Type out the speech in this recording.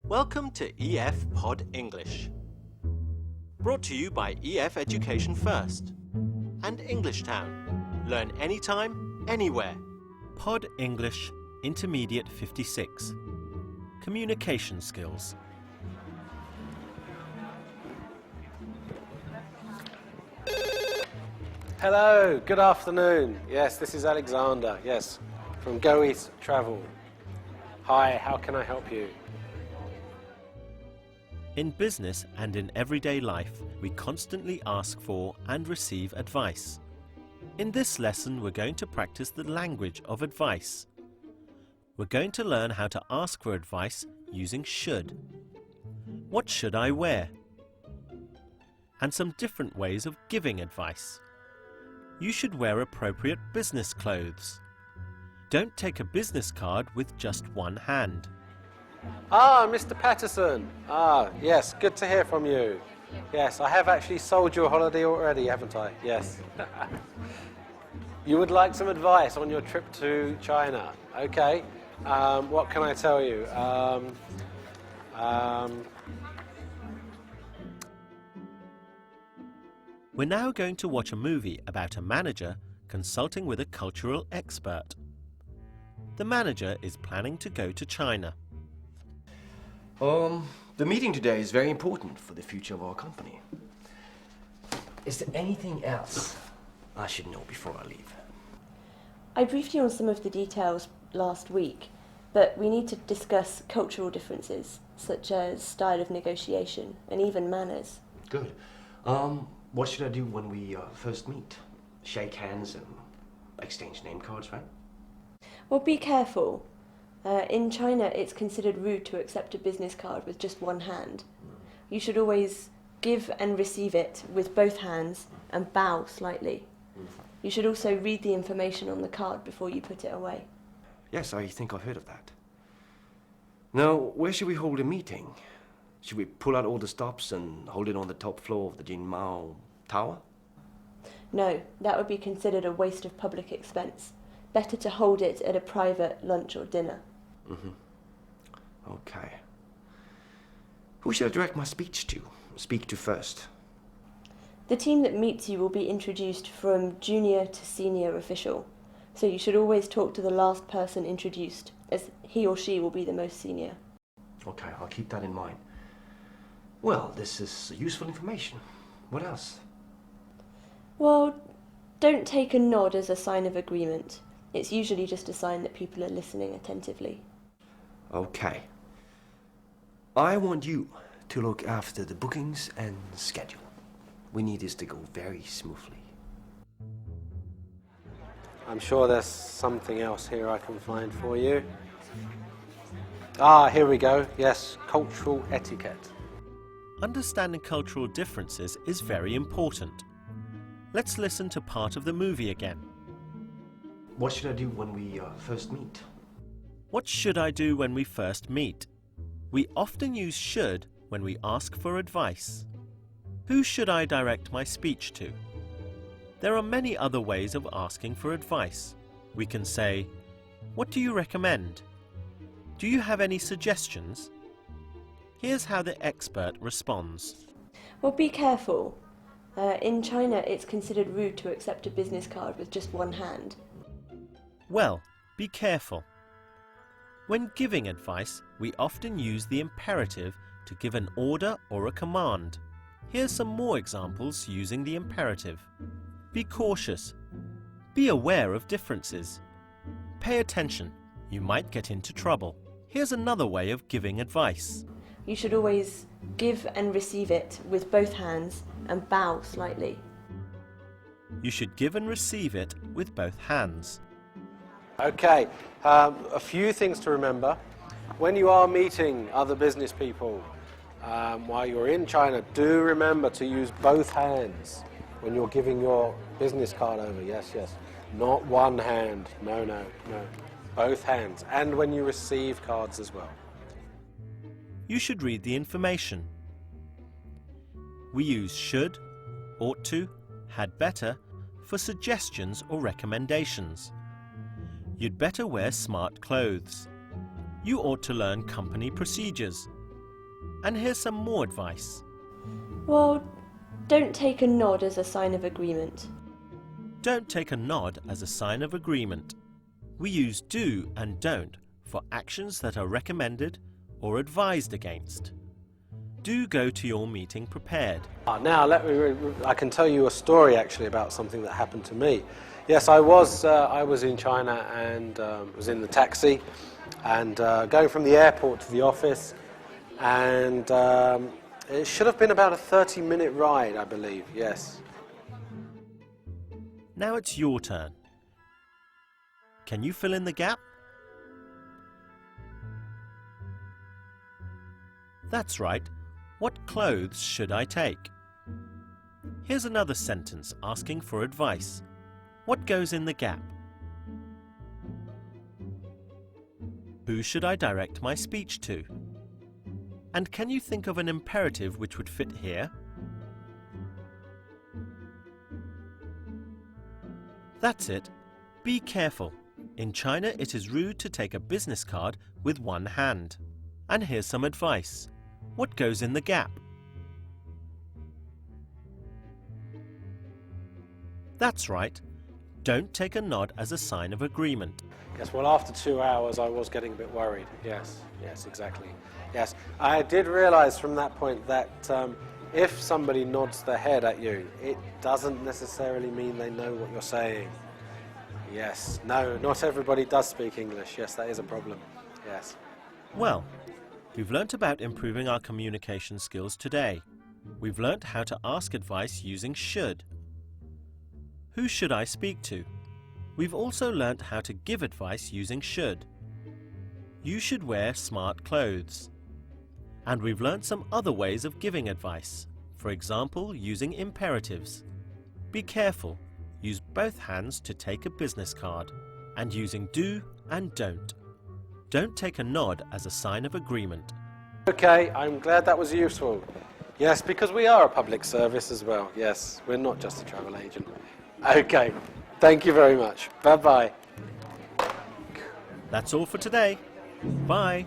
Welcome to EF Pod English. Brought to you by EF Education First and English Town. Learn anytime, anywhere. Pod English Intermediate 56. Communication skills. Hello, good afternoon. Yes, this is Alexander, yes, from Go East Travel. Hi, how can I help you? In business and in everyday life, we constantly ask for and receive advice. In this lesson, we're going to practice the language of advice. We're going to learn how to ask for advice using should. What should I wear? And some different ways of giving advice. You should wear appropriate business clothes. Don't take a business card with just one hand. Ah, Mr. Patterson. Ah, yes, good to hear from you. Yes, I have actually sold you a holiday already, haven't I? Yes. You would like some advice on your trip to China. Okay. What can I tell you? We're now going to watch a movie about a manager consulting with a cultural expert. The manager is planning to go to China. The meeting today is very important for the future of our company. Is there anything else I should know before I leave? I briefed you on some of the details last week, but we need to discuss cultural differences, such as style of negotiation and even manners. Good. What should I do when we first meet? Shake hands and exchange name cards, right? Well, be careful. In China, it's considered rude to accept a business card with just one hand. You should always give and receive it with both hands and bow slightly. You should also read the information on the card before you put it away. Yes, I think I've heard of that. Now, where should we hold a meeting? Should we pull out all the stops and hold it on the top floor of the Jin Mao Tower? No, that would be considered a waste of public expense. Better to hold it at a private lunch or dinner. Okay. Who should I direct my speak to first? The team that meets you will be introduced from junior to senior official, so you should always talk to the last person introduced, as he or she will be the most senior. Okay, I'll keep that in mind. Well, this is useful information. What else? Well, don't take a nod as a sign of agreement. It's usually just a sign that people are listening attentively. Okay. I want you to look after the bookings and schedule. We need this to go very smoothly. I'm sure there's something else here I can find for you. Ah, here we go. Yes, cultural etiquette. Understanding cultural differences is very important. Let's listen to part of the movie again. What should I do when we first meet? What should I do when we first meet? We often use should when we ask for advice. Who should I direct my speech to? There are many other ways of asking for advice. We can say, what do you recommend? Do you have any suggestions? Here's how the expert responds. Well, be careful. In China, it's considered rude to accept a business card with just one hand. Well, be careful. When giving advice, we often use the imperative to give an order or a command. Here's some more examples using the imperative. Be cautious. Be aware of differences. Pay attention. You might get into trouble. Here's another way of giving advice. You should always give and receive it with both hands and bow slightly. You should give and receive it with both hands. Okay, a few things to remember. When you are meeting other business people while you're in China, do remember to use both hands when you're giving your business card over. Yes, yes. Not one hand. No, no, no. Both hands. And when you receive cards as well. You should read the information. We use should, ought to, had better for suggestions or recommendations. You'd better wear smart clothes. You ought to learn company procedures. And here's some more advice. Well, don't take a nod as a sign of agreement. Don't take a nod as a sign of agreement. We use do and don't for actions that are recommended or advised against. Do go to your meeting prepared. Now, I can tell you a story actually about something that happened to me. Yes, I was in China and was in the taxi and going from the airport to the office, and it should have been about a 30-minute ride, I believe, yes. Now it's your turn. Can you fill in the gap? That's right. What clothes should I take? Here's another sentence asking for advice. What goes in the gap? Who should I direct my speech to? And can you think of an imperative which would fit here? That's it. Be careful. In China, it is rude to take a business card with one hand. And here's some advice. What goes in the gap? That's right. Don't take a nod as a sign of agreement. Yes, well, after 2 hours, I was getting a bit worried. Yes, exactly. Yes, I did realize from that point that if somebody nods their head at you, it doesn't necessarily mean they know what you're saying. Yes, no, not everybody does speak English. Yes, that is a problem. Yes. Well, we've learnt about improving our communication skills today. We've learnt how to ask advice using should. Who should I speak to? We've also learnt how to give advice using should. You should wear smart clothes. And we've learnt some other ways of giving advice, for example, using imperatives. Be careful. Use both hands to take a business card, and using do and don't. Don't take a nod as a sign of agreement. Okay, I'm glad that was useful. Yes, because we are a public service as well. Yes, we're not just a travel agent. Okay, thank you very much. Bye-bye. That's all for today. Bye.